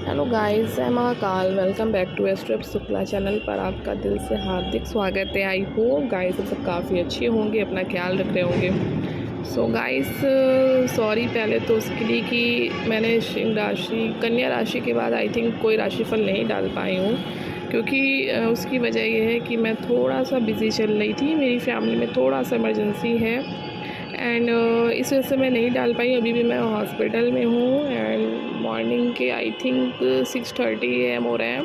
Hello guys, मैं Mahakal. Welcome back to एस्ट्रेप Shukla channel पर आपका दिल से हार्दिक स्वागत है। आई होप गाइस सब काफ़ी अच्छे होंगे, अपना ख्याल रख रहे होंगे। सो गाइस सॉरी पहले तो उसके लिए कि मैंने कन्या राशि के बाद आई थिंक कोई राशिफल नहीं डाल पाई हूँ, क्योंकि उसकी वजह यह है कि मैं थोड़ा सा बिज़ी चल रही थी। मेरी फैमिली में थोड़ा सा इमरजेंसी है एंड इस वजह से मैं नहीं डाल पाई। अभी भी मैं हॉस्पिटल में हूँ एंड मॉर्निंग के आई थिंक 6:30 AM हो रहे हैं।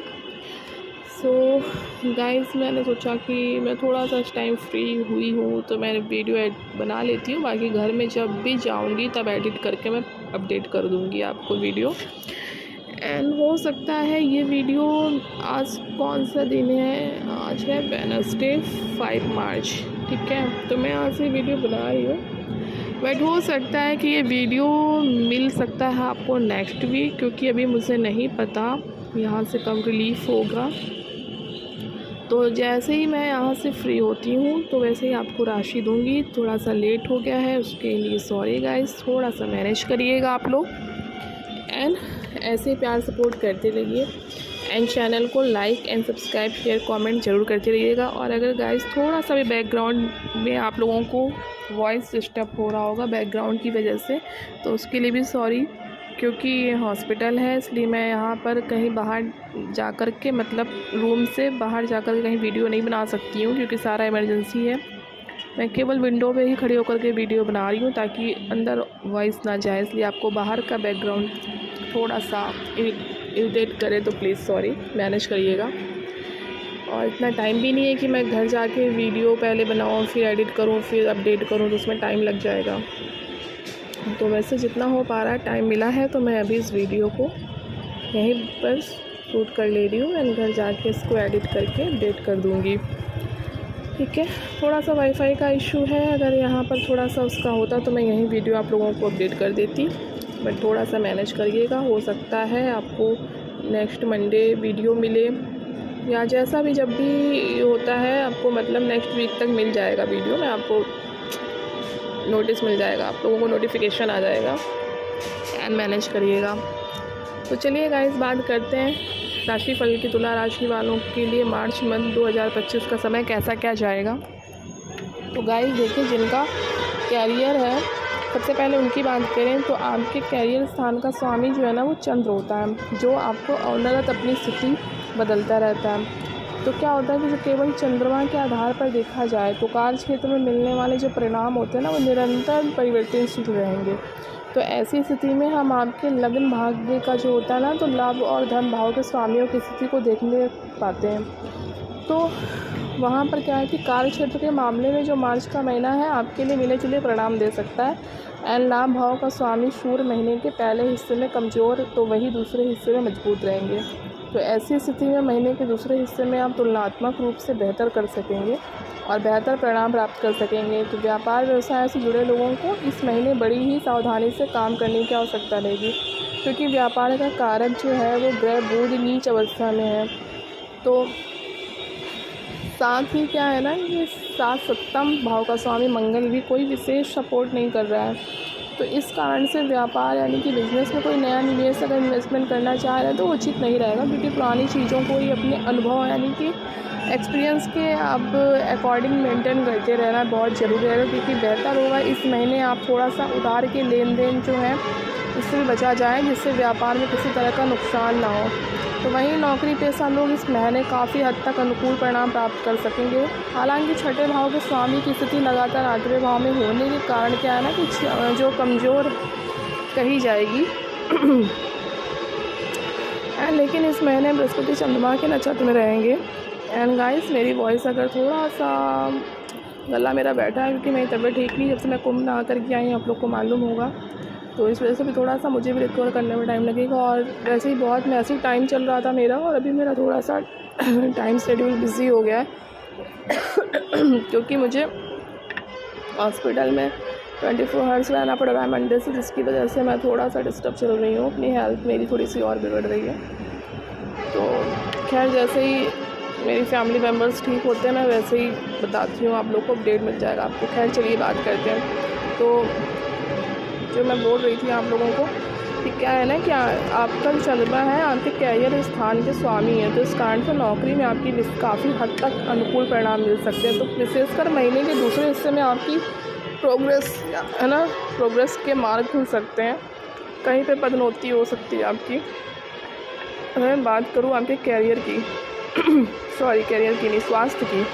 सो गाइस मैंने सोचा कि मैं थोड़ा सा इस टाइम फ्री हुई हूँ तो मैं वीडियो बना लेती हूँ। बाकी घर में जब भी जाऊँगी तब एडिट करके मैं अपडेट कर दूँगी आपको वीडियो। एंड हो सकता है ये वीडियो, आज कौन सा दिन है, आज है वेडनेसडे 5 मार्च, ठीक है। तो मैं आज ये वीडियो बना रही हूँ, बट हो सकता है कि ये वीडियो मिल सकता है आपको नेक्स्ट वीक, क्योंकि अभी मुझे नहीं पता यहाँ से कब रिलीफ होगा। तो जैसे ही मैं यहाँ से फ्री होती हूँ तो वैसे ही आपको राशि दूँगी। थोड़ा सा लेट हो गया है, उसके लिए सॉरी गाइस, थोड़ा सा मैनेज करिएगा आप लोग एंड ऐसे ही प्यार सपोर्ट करते रहिए एंड चैनल को like and subscribe share comment ज़रूर करते रहिएगा। और अगर गाइस थोड़ा सा भी बैकग्राउंड में आप लोगों को वॉइस डिस्टर्ब हो रहा होगा बैकग्राउंड की वजह से, तो उसके लिए भी सॉरी, क्योंकि ये हॉस्पिटल है इसलिए मैं यहाँ पर कहीं बाहर जा कर के, मतलब रूम से बाहर जा कर के कहीं वीडियो नहीं बना सकती हूँ, क्योंकि सारा इमरजेंसी है। मैं केवल विंडो पे ही खड़ी होकर के वीडियो बना रही हूँ ताकि अंदर वॉइस ना जाए, इसलिए आपको बाहर का बैकग्राउंड थोड़ा सा इरिटेट करे तो प्लीज़ सॉरी, मैनेज करिएगा। और इतना टाइम भी नहीं है कि मैं घर जाके वीडियो पहले बनाऊँ फिर एडिट करूँ फिर अपडेट करूँ, तो उसमें टाइम लग जाएगा। तो वैसे जितना हो पा रहा है, टाइम मिला है तो मैं अभी इस वीडियो को यहीं पर शूट कर ले रही हूँ एंड घर जाके इसको एडिट करके अपडेट कर दूँगी, ठीक है। थोड़ा सा वाईफाई का इशू है, अगर यहाँ पर थोड़ा सा उसका होता तो मैं यहीं वीडियो आप लोगों को अपडेट कर देती, बट थोड़ा सा मैनेज करिएगा। हो सकता है आपको नेक्स्ट मंडे वीडियो मिले या जैसा भी, जब भी होता है आपको, मतलब नेक्स्ट वीक तक मिल जाएगा वीडियो, मैं आपको नोटिस मिल जाएगा, आप लोगों को नोटिफिकेशन आ जाएगा एंड मैनेज करिएगा। तो चलिए गाइस बात करते हैं राशिफल की। तुला राशि वालों के लिए मार्च मंथ 2025 का समय कैसा क्या जाएगा। तो गाइस देखिए, जिनका कैरियर है, सबसे पहले उनकी बात करें तो आपके कैरियर स्थान का स्वामी जो है ना, वो चंद्र होता है, जो आपको अनवरत अपनी स्थिति बदलता रहता है। तो क्या होता है कि जो केवल चंद्रमा के आधार पर देखा जाए तो कार्य क्षेत्र में मिलने वाले जो परिणाम होते हैं ना, वो निरंतर परिवर्तनशील रहेंगे। तो ऐसी स्थिति में हम आपके लग्न भाग्य का जो होता है ना, तो लाभ और धन भाव के स्वामियों की स्थिति को देखने पाते हैं। तो वहाँ पर क्या है कि कार्य क्षेत्र के मामले में जो मार्च का महीना है आपके लिए मिले जुले परिणाम दे सकता है। एंड लाभ भाव का स्वामी सूर्य महीने के पहले हिस्से में कमज़ोर तो वही दूसरे हिस्से में मजबूत रहेंगे। तो ऐसी स्थिति में महीने के दूसरे हिस्से में आप तुलनात्मक रूप से बेहतर कर सकेंगे और बेहतर परिणाम प्राप्त कर सकेंगे। तो व्यापार व्यवसाय से जुड़े लोगों को इस महीने बड़ी ही सावधानी से काम करने की आवश्यकता रहेगी, क्योंकि व्यापार का कारक जो है वो ग्रह बुध नीच अवस्था में है। तो साथ ही क्या है ना, ये 7 भाव का स्वामी मंगल भी कोई विशेष सपोर्ट नहीं कर रहा है। तो इस कारण से व्यापार यानी कि बिजनेस में कोई नया निवेश अगर इन्वेस्टमेंट करना चाह रहे हैं तो उचित नहीं रहेगा, क्योंकि पुरानी चीज़ों को ही अपने अनुभव यानी कि एक्सपीरियंस के अब अकॉर्डिंग मेंटेन करते रहना बहुत ज़रूरी रहेगा। क्योंकि बेहतर होगा इस महीने आप थोड़ा सा उधार के लेन देन जो है इससे भी बचा जाए, जिससे व्यापार में किसी तरह का नुकसान ना हो। तो वहीं नौकरी पेशा लोग इस महीने काफ़ी हद तक अनुकूल परिणाम प्राप्त कर सकेंगे। हालांकि छठे भाव के स्वामी की स्थिति लगातार 8वें भाव में होने के कारण क्या है ना कि जो कमज़ोर कही जाएगी लेकिन इस महीने बृहस्पति चंद्रमा के नक्षत्र में रहेंगे। एंड गाइस मेरी वॉइस अगर थोड़ा सा गला मेरा बैठा है, क्योंकि मेरी तबीयत ठीक नहीं, जब से मैं कुंभ नहा करके आई आप लोग को मालूम होगा, तो इस वजह से भी थोड़ा सा मुझे भी रिकवर करने में टाइम लगेगा। और वैसे ही बहुत मैसिव टाइम चल रहा था मेरा, और अभी मेरा थोड़ा सा टाइम शेड्यूल बिज़ी हो गया है क्योंकि मुझे हॉस्पिटल में 24 आवर्स रहना पड़ रहा है मंडे से, जिसकी वजह से मैं थोड़ा सा डिस्टर्ब चल रही हूँ। अपनी हेल्थ मेरी थोड़ी सी और बिगड़ रही है। तो खैर जैसे ही मेरी फैमिली मेम्बर्स ठीक होते हैं मैं वैसे ही बताती हूँ, आप लोग को अपडेट मिल जाएगा आपको। खैर चलिए बात करते हैं। तो जो मैं बोल रही थी आप लोगों को कि क्या है ना कि आपका जो चंद्रमा है आपके कैरियर स्थान के स्वामी है, तो इस कारण से नौकरी में आपकी काफ़ी हद तक अनुकूल परिणाम मिल सकते हैं। तो विशेषकर महीने के दूसरे हिस्से में आपकी प्रोग्रेस है ना, प्रोग्रेस के मार्ग खुल सकते हैं, कहीं पे पदोन्नति हो सकती है आपकी। अगर मैं बात करूँ आपके कैरियर की कैरियर की नहीं, स्वास्थ्य की,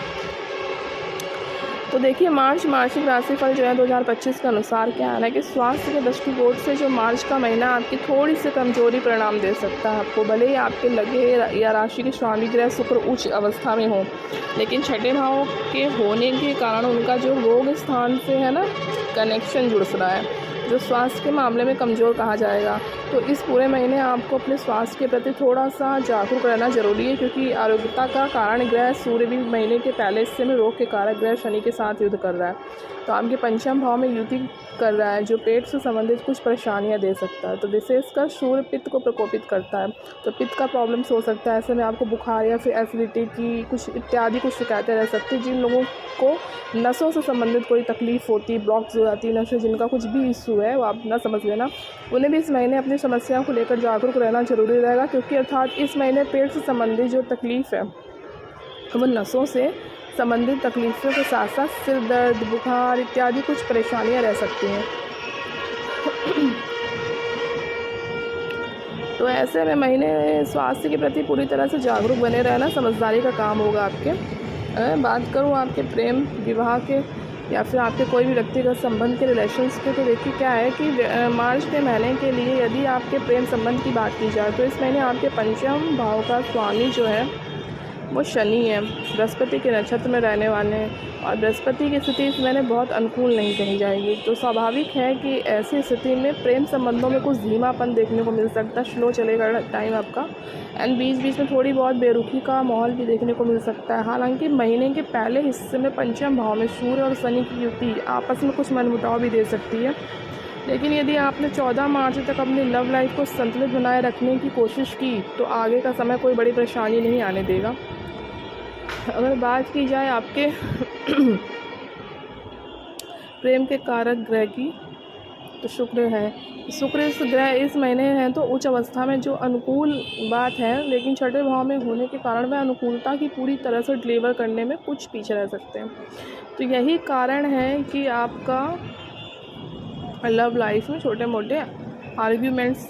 तो देखिए मार्च मासिक राशिफल जो है 2025 के अनुसार क्या है ना कि स्वास्थ्य के दृष्टिकोण से जो मार्च का महीना आपकी थोड़ी सी कमजोरी परिणाम दे सकता है आपको, भले ही आपके लगे या राशि के स्वामी ग्रह शुक्र उच्च अवस्था में हो, लेकिन छठे भाव के होने के कारण उनका जो रोग स्थान से है ना कनेक्शन जुड़ रहा है, जो स्वास्थ्य के मामले में कमज़ोर कहा जाएगा। तो इस पूरे महीने आपको अपने स्वास्थ्य के प्रति थोड़ा सा जागरूक रहना जरूरी है, क्योंकि आरोग्यता का कारण ग्रह सूर्य भी महीने के पहले हिस्से में रोग के कारक ग्रह शनि के साथ युद्ध कर रहा है, तो आपके पंचम भाव में युति कर रहा है, जो पेट से संबंधित कुछ परेशानियां दे सकता है। तो विशेषकर सूर्य पित्त को प्रकोपित करता है, तो पित्त का प्रॉब्लम्स हो सकता है। ऐसे में आपको बुखार या फिर एसिडिटी की कुछ इत्यादि कुछ शिकायतें रह सकती है। जिन लोगों को नसों से संबंधित कोई तकलीफ होती है, ब्लॉक्स हो जाती है नसों, जिनका कुछ भी इशू है वो आप ना समझ लेना, उन्हें भी इस महीने अपनी समस्याओं को लेकर जागरूक रहना जरूरी रहेगा, क्योंकि अर्थात इस महीने पेट से संबंधित जो तकलीफ है वो नसों से संबंधित तकलीफों के साथ साथ सिर दर्द, बुखार इत्यादि कुछ परेशानियां रह सकती हैं। तो ऐसे में महीने स्वास्थ्य के प्रति पूरी तरह से जागरूक बने रहना समझदारी का काम होगा आपके। बात करूं आपके प्रेम विवाह के या फिर आपके कोई भी व्यक्तिगत संबंध के रिलेशंस के, तो देखिए क्या है कि मार्च के महीने के लिए यदि आपके प्रेम संबंध की बात की जाए तो इस महीने आपके पंचम भाव का स्वामी जो है वो शनि है, बृहस्पति के नक्षत्र में रहने वाले हैं, और बृहस्पति की स्थिति इस महीने बहुत अनुकूल नहीं कही जाएगी। तो स्वाभाविक है कि ऐसी स्थिति में प्रेम संबंधों में कुछ धीमापन देखने को मिल सकता है, स्लो चलेगा टाइम आपका, एंड बीच बीच में थोड़ी बहुत बेरुखी का माहौल भी देखने को मिल सकता है। हालांकि महीने के पहले हिस्से में पंचम भाव में सूर्य और शनि की युति आपस में कुछ मनमुटाव भी दे सकती है, लेकिन यदि आपने 14 मार्च तक अपनी लव लाइफ को संतुलित बनाए रखने की कोशिश की तो आगे का समय कोई बड़ी परेशानी नहीं आने देगा। अगर बात की जाए आपके प्रेम के कारक ग्रह की, तो शुक्र है। शुक्र इस ग्रह इस महीने हैं तो उच्च अवस्था में, जो अनुकूल बात है, लेकिन छठे भाव में होने के कारण वह अनुकूलता की पूरी तरह से डिलीवर करने में कुछ पीछे रह सकते हैं। तो यही कारण है कि आपका लव लाइफ में छोटे मोटे आर्ग्यूमेंट्स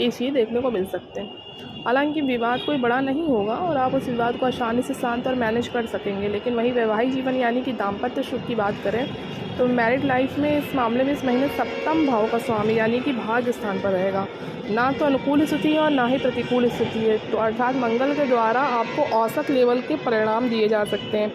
इसी देखने को मिल सकते हैं। हालांकि विवाद कोई बड़ा नहीं होगा और आप उस विवाद को आसानी से शांत और मैनेज कर सकेंगे, लेकिन वही वैवाहिक जीवन यानी कि दाम्पत्य सुख की बात करें तो मैरिड लाइफ में इस मामले में इस महीने सप्तम भाव का स्वामी यानी कि भाग्य स्थान पर रहेगा। ना तो अनुकूल स्थिति है और ना ही प्रतिकूल स्थिति है, तो अर्थात मंगल के द्वारा आपको औसत लेवल के परिणाम दिए जा सकते हैं।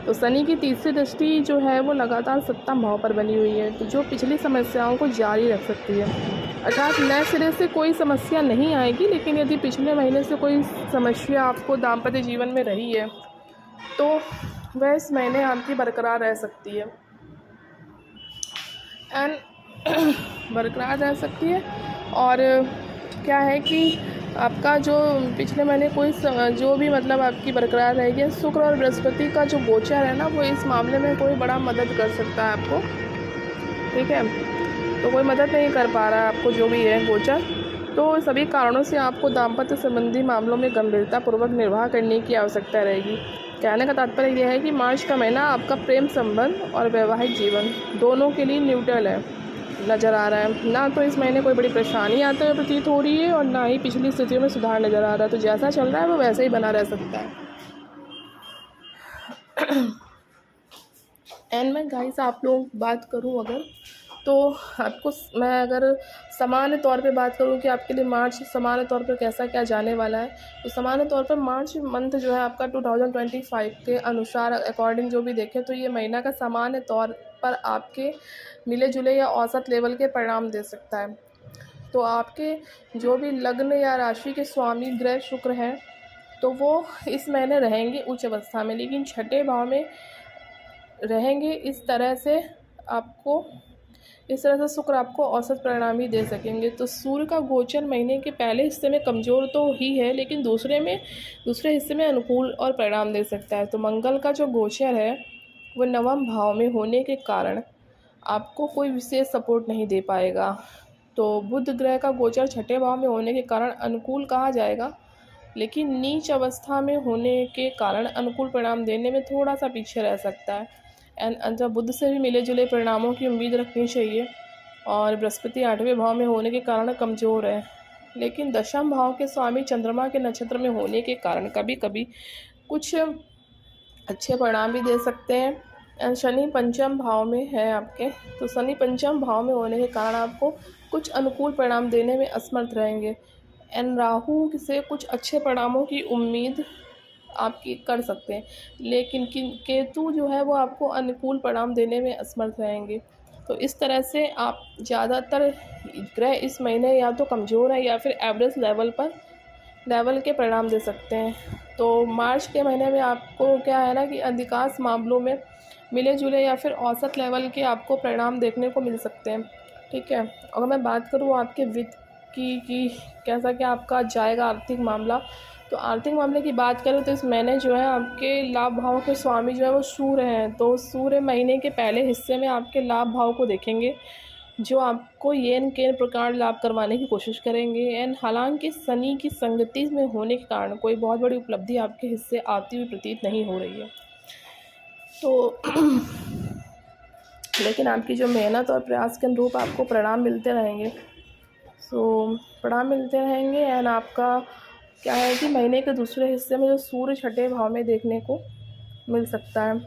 तो शनि की तीसरी दृष्टि जो है वो लगातार सप्तम भाव पर बनी हुई है, तो जो पिछली समस्याओं को जारी रख सकती है। अर्थात नए सिरे से कोई समस्या नहीं आएगी, लेकिन यदि पिछले महीने से कोई समस्या आपको दाम्पत्य जीवन में रही है तो वह इस महीने आपकी बरकरार रह सकती है बरकरार रह सकती है। और क्या है कि आपका जो पिछले महीने कोई जो भी मतलब आपकी बरकरार रहेगी, शुक्र और बृहस्पति का जो गोचर है ना वो इस मामले में कोई बड़ा मदद कर सकता है आपको, ठीक है। तो कोई मदद नहीं कर पा रहा है आपको जो भी है गोचर, तो सभी कारणों से आपको दाम्पत्य संबंधी मामलों में गंभीरतापूर्वक निर्वाह करने की आवश्यकता रहेगी। कहने का तात्पर्य यह है कि मार्च का महीना आपका प्रेम संबंध और वैवाहिक जीवन दोनों के लिए न्यूट्रल है नज़र आ रहा है। ना तो इस महीने कोई बड़ी परेशानी आते हुए प्रतीत हो रही है और ना ही पिछली स्थितियों में सुधार नज़र आ रहा है, तो जैसा चल रहा है वो वैसे ही बना रह सकता है। एंड मैं गाइस आप लोग बात करूं अगर, तो आपको मैं अगर सामान्य तौर पे बात करूं कि आपके लिए मार्च सामान्य तौर पर कैसा क्या जाने वाला है, तो सामान्य तौर पर मार्च मंथ जो है आपका 2025 के अनुसार अकॉर्डिंग जो भी देखें तो ये महीना का सामान्य तौर पर आपके मिले जुले या औसत लेवल के परिणाम दे सकता है। तो आपके जो भी लग्न या राशि के स्वामी ग्रह शुक्र हैं तो वो इस महीने रहेंगे उच्च अवस्था में, लेकिन छठे भाव में रहेंगे। इस तरह से शुक्र आपको औसत परिणाम ही दे सकेंगे। तो सूर्य का गोचर महीने के पहले हिस्से में कमज़ोर तो ही है, लेकिन दूसरे हिस्से में अनुकूल और परिणाम दे सकता है। तो मंगल का जो गोचर है वो नवम भाव में होने के कारण आपको कोई विशेष सपोर्ट नहीं दे पाएगा। तो बुध ग्रह का गोचर छठे भाव में होने के कारण अनुकूल कहा जाएगा, लेकिन नीच अवस्था में होने के कारण अनुकूल परिणाम देने में थोड़ा सा पीछे रह सकता है। एंड बुध से भी मिले जुले परिणामों की उम्मीद रखनी चाहिए। और बृहस्पति 8वें भाव में होने के कारण कमज़ोर है, लेकिन दशम भाव के स्वामी चंद्रमा के नक्षत्र में होने के कारण कभी कभी कुछ अच्छे परिणाम भी दे सकते हैं। एंड शनि पंचम भाव में है आपके, तो शनि पंचम भाव में होने के कारण आपको कुछ अनुकूल परिणाम देने में असमर्थ रहेंगे। एंड राहु से कुछ अच्छे परिणामों की उम्मीद आपकी कर सकते हैं, लेकिन केतु जो है वो आपको अनुकूल परिणाम देने में असमर्थ रहेंगे। तो इस तरह से आप ज़्यादातर ग्रह इस महीने या तो कमज़ोर है या फिर एवरेज लेवल के परिणाम दे सकते हैं। तो मार्च के महीने में आपको क्या है ना कि अधिकांश मामलों में मिले जुले या फिर औसत लेवल के आपको परिणाम देखने को मिल सकते हैं। ठीक है, अगर मैं बात करूँ आपके वित्त की कैसा क्या आपका जाएगा आर्थिक मामला, तो आर्थिक मामले की बात करें तो इस महीने जो है आपके लाभ भाव के स्वामी जो है वो सूर्य हैं। तो सूर्य महीने के पहले हिस्से में आपके लाभ भाव को देखेंगे, जो आपको येन केन प्रकार लाभ करवाने की कोशिश करेंगे। एंड हालांकि शनि की संगति में होने के कारण कोई बहुत बड़ी उपलब्धि आपके हिस्से आती हुई प्रतीत नहीं हो रही है। तो लेकिन आपकी जो मेहनत और प्रयास के अनुरूप आपको परिणाम मिलते रहेंगे। परिणाम मिलते रहेंगे। एंड आपका क्या है कि महीने के दूसरे हिस्से में जो सूर्य छठे भाव में देखने को मिल सकता है,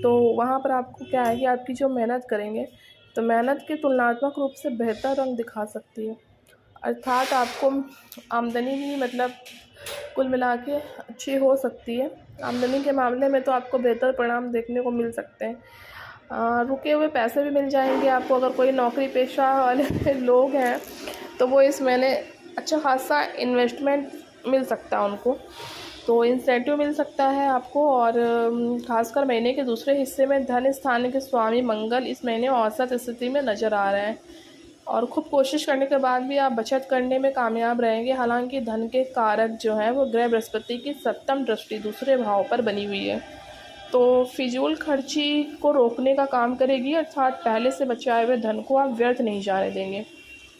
तो वहाँ पर आपको क्या है कि आपकी जो मेहनत करेंगे तो मेहनत की तुलनात्मक रूप से बेहतर रंग दिखा सकती है। अर्थात आपको आमदनी भी मतलब कुल मिला के अच्छी हो सकती है। आमदनी के मामले में तो आपको बेहतर परिणाम देखने को मिल सकते हैं। रुके हुए पैसे भी मिल जाएंगे आपको। अगर कोई नौकरी पेशा वाले लोग हैं तो वो इस महीने अच्छा खासा इन्वेस्टमेंट मिल सकता है उनको, तो इंसेंटिव मिल सकता है आपको। और खासकर महीने के दूसरे हिस्से में धन स्थान के स्वामी मंगल इस महीने औसत स्थिति में नज़र आ रहे हैं, और खूब कोशिश करने के बाद भी आप बचत करने में कामयाब रहेंगे। हालांकि धन के कारक जो है वो ग्रह बृहस्पति की सप्तम दृष्टि दूसरे भाव पर बनी हुई है, तो फिजूल खर्ची को रोकने का काम करेगी। अर्थात पहले से बचाए हुए धन को आप व्यर्थ नहीं जाने देंगे।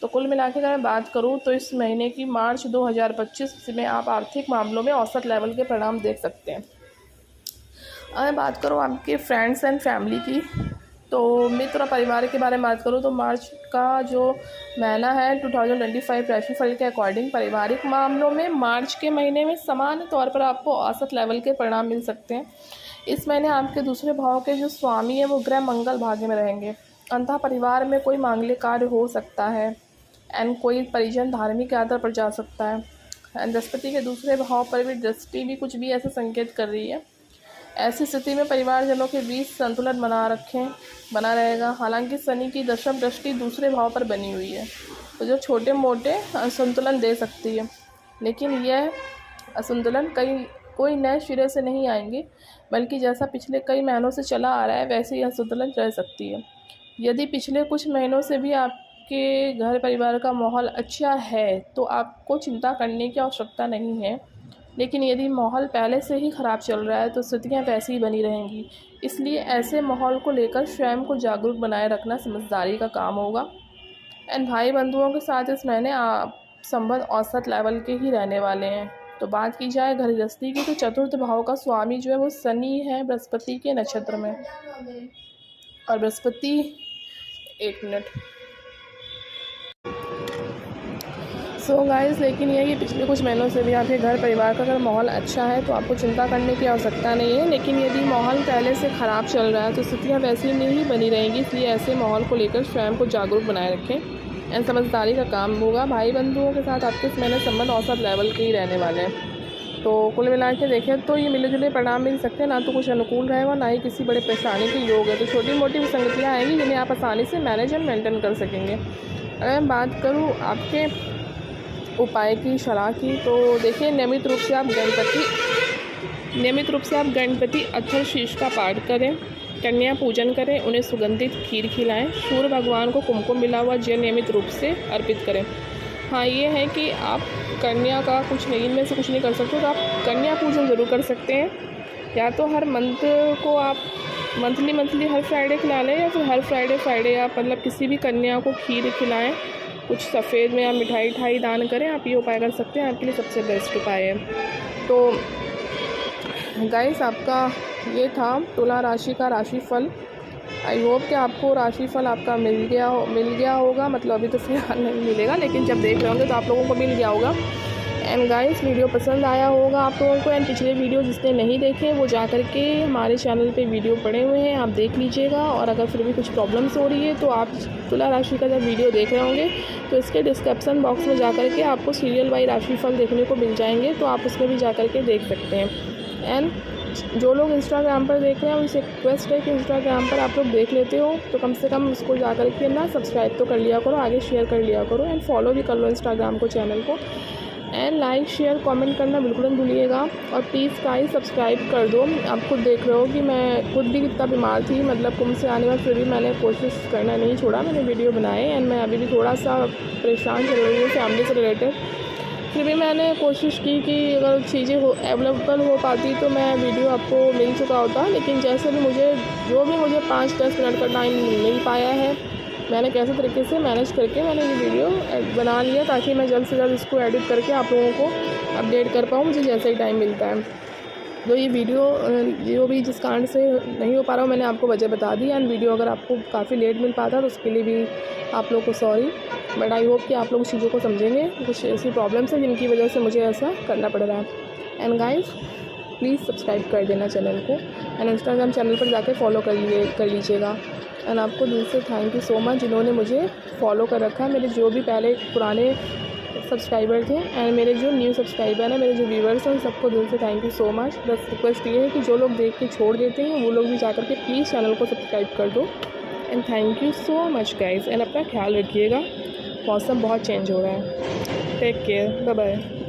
तो कुल मिला के अगर मैं बात करूँ तो इस महीने की मार्च 2025 में आप आर्थिक मामलों में औसत लेवल के परिणाम देख सकते हैं। अगर बात करूँ आपके फ्रेंड्स एंड फैमिली की, तो मित्र और परिवार के बारे में बात करूँ तो मार्च का जो महीना है 2025 राशिफल के अकॉर्डिंग पारिवारिक मामलों में मार्च के महीने में सामान्य तौर पर आपको औसत लेवल के परिणाम मिल सकते हैं। इस महीने आपके दूसरे भाव के जो स्वामी है वो ग्रह मंगल भाग्य में रहेंगे। अंतः परिवार में कोई मांगलिक कार्य हो सकता है एंड कोई परिजन धार्मिक यात्रा पर जा सकता है। एंड बृहस्पति के दूसरे भाव पर भी दृष्टि भी कुछ भी ऐसे संकेत कर रही है। ऐसी स्थिति में परिवारजनों के बीच संतुलन बना रहेगा। हालांकि शनि की दशम दृष्टि दूसरे भाव पर बनी हुई है, तो जो छोटे मोटे असंतुलन दे सकती है, लेकिन यह असंतुलन कोई नए सिरे से नहीं आएंगे, बल्कि जैसा पिछले कई महीनों से चला आ रहा है वैसे ही असंतुलन रह सकती है। यदि पिछले कुछ महीनों से भी आपके घर परिवार का माहौल अच्छा है तो आपको चिंता करने की आवश्यकता नहीं है, लेकिन यदि माहौल पहले से ही ख़राब चल रहा है तो स्थितियाँ वैसी ही बनी रहेंगी। इसलिए ऐसे माहौल को लेकर स्वयं को जागरूक बनाए रखना समझदारी का काम होगा। एंड भाई बंधुओं के साथ इस महीने आप संबंध औसत लेवल के ही रहने वाले हैं। तो बात की जाए घर गृहस्थी की, तो चतुर्थ भाव का स्वामी जो है वो शनि है बृहस्पति के नक्षत्र में। और बृहस्पति एक मिनट गाइस, लेकिन ये कि पिछले कुछ महीनों से भी आपके घर परिवार का अगर माहौल अच्छा है तो आपको चिंता करने की आवश्यकता नहीं है, लेकिन यदि माहौल पहले से ख़राब चल रहा है तो स्थितियाँ वैसी नहीं बनी रहेंगी। इसलिए ऐसे माहौल को लेकर स्वयं को जागरूक बनाए रखें एंड समझदारी का काम होगा। भाई बंधुओं के साथ आपके इस महीने संबंध औसत लेवल के ही रहने वाले हैं। तो कुल मिला के देखें तो ये मिले जुले परिणाम मिल सकते हैं, ना तो कुछ अनुकूल रहेगा ना ही किसी बड़े परेशानी के योग है। तो छोटी मोटी विसंगतियाँ आएंगी जिन्हें आप आसानी से मैनेज एंड मेंटेन कर सकेंगे। अगर मैं बात करूँ आपके उपाय की सलाह की, तो देखिए नियमित रूप से आप गणपति अथर्व शीर्ष का पाठ करें, कन्या पूजन करें, उन्हें सुगंधित खीर खिलाएं, सूर्य भगवान को कुमकुम मिला हुआ जल नियमित रूप से अर्पित करें। हाँ, ये है कि आप कन्या का कुछ नहीं, इनमें से कुछ नहीं कर सकते तो आप कन्या पूजन ज़रूर कर सकते हैं। या तो हर मंथ को आप मंथली हर फ्राइडे खिला लें, या फिर हर फ्राइडे आप मतलब किसी भी कन्या को खीर खिलाएं कुछ सफ़ेद में आप मिठाई दान करें, आप ये उपाय कर सकते हैं, आपके लिए सबसे बेस्ट उपाय है। तो गाइस आपका ये था तुला राशि का राशिफल। आई होप कि आपको राशिफल आपका मिल गया होगा। मतलब अभी तो फिलहाल नहीं मिलेगा, लेकिन जब देख रहे होंगे तो आप लोगों को मिल गया होगा। एंड गाइस वीडियो पसंद आया होगा आप लोगों को। एंड पिछले वीडियो जिसने नहीं देखे वो जा कर के हमारे चैनल पे वीडियो पड़े हुए हैं, आप देख लीजिएगा। और अगर फिर भी कुछ प्रॉब्लम्स हो रही है तो आप तुला राशि का जब वीडियो देख रहे होंगे तो इसके डिस्क्रिप्सन बॉक्स में जा कर के आपको सीरियल वाइज राशिफल देखने को मिल जाएंगे, तो आप उसमें भी जा कर के देख सकते हैं। एंड जो लोग इंस्टाग्राम पर देख रहे हैं उनसे रिक्वेस्ट है कि इंस्टाग्राम पर आप लोग देख लेते हो तो कम से कम उसको जा कर के ना सब्सक्राइब तो कर लिया करो, आगे शेयर कर लिया करो। एंड फॉलो भी कर लो इंस्टाग्राम को, चैनल को। एंड लाइक शेयर कमेंट करना बिल्कुल नहीं भूलिएगा। और प्लीज़ गाइस सब्सक्राइब कर दो। आप खुद देख रहे हो कि मैं खुद भी कितना बीमार थी, मतलब कुंभ से आने में, फिर भी मैंने कोशिश करना नहीं छोड़ा, मैंने वीडियो बनाए। एंड मैं अभी भी थोड़ा सा परेशान चल रही हूँ फैमिली से रिलेटेड, फिर भी मैंने कोशिश की कि अगर चीज़ें अवेलेबल हो पाती तो मैं वीडियो आपको मिल चुका होता। लेकिन जैसे भी मुझे 5-10 मिनट का टाइम मिल पाया है, मैंने कैसे तरीके से मैनेज करके मैंने ये वीडियो बना लिया ताकि मैं जल्द से जल्द इसको एडिट करके आप लोगों को अपडेट कर पाऊँ मुझे जैसे ही टाइम मिलता है। तो ये वीडियो जो भी जिस कारण से नहीं हो पा रहा हूँ मैंने आपको वजह बता दी। एंड वीडियो अगर आपको काफ़ी लेट मिल पाता तो उसके लिए भी आप लोग को सॉरी, बट आई होप कि आप लोग चीज़ों को समझेंगे। कुछ ऐसी प्रॉब्लम्स हैं जिनकी वजह से मुझे ऐसा करना पड़ रहा है। एंड गाइस प्लीज़ सब्सक्राइब कर देना चैनल को। एंड इंस्टाग्राम चैनल पर जाके फॉलो कर लीजिएगा। एंड आपको दिल से थैंक यू सो मच जिन्होंने मुझे फॉलो कर रखा है, मेरे जो भी पहले पुराने सब्सक्राइबर थे एंड मेरे जो न्यू सब्सक्राइबर हैं, मेरे जो व्यूवर्स हैं, उन सबको दिल से थैंक यू सो मच। बस रिक्वेस्ट ये है कि जो लोग देख के छोड़ देते हैं वो लोग भी जा कर के प्लीज़ चैनल को सब्सक्राइब कर दो। And thank you so much guys. And अपना ख्याल रखिएगा, मौसम बहुत चेंज हो रहा है। Take care, bye bye.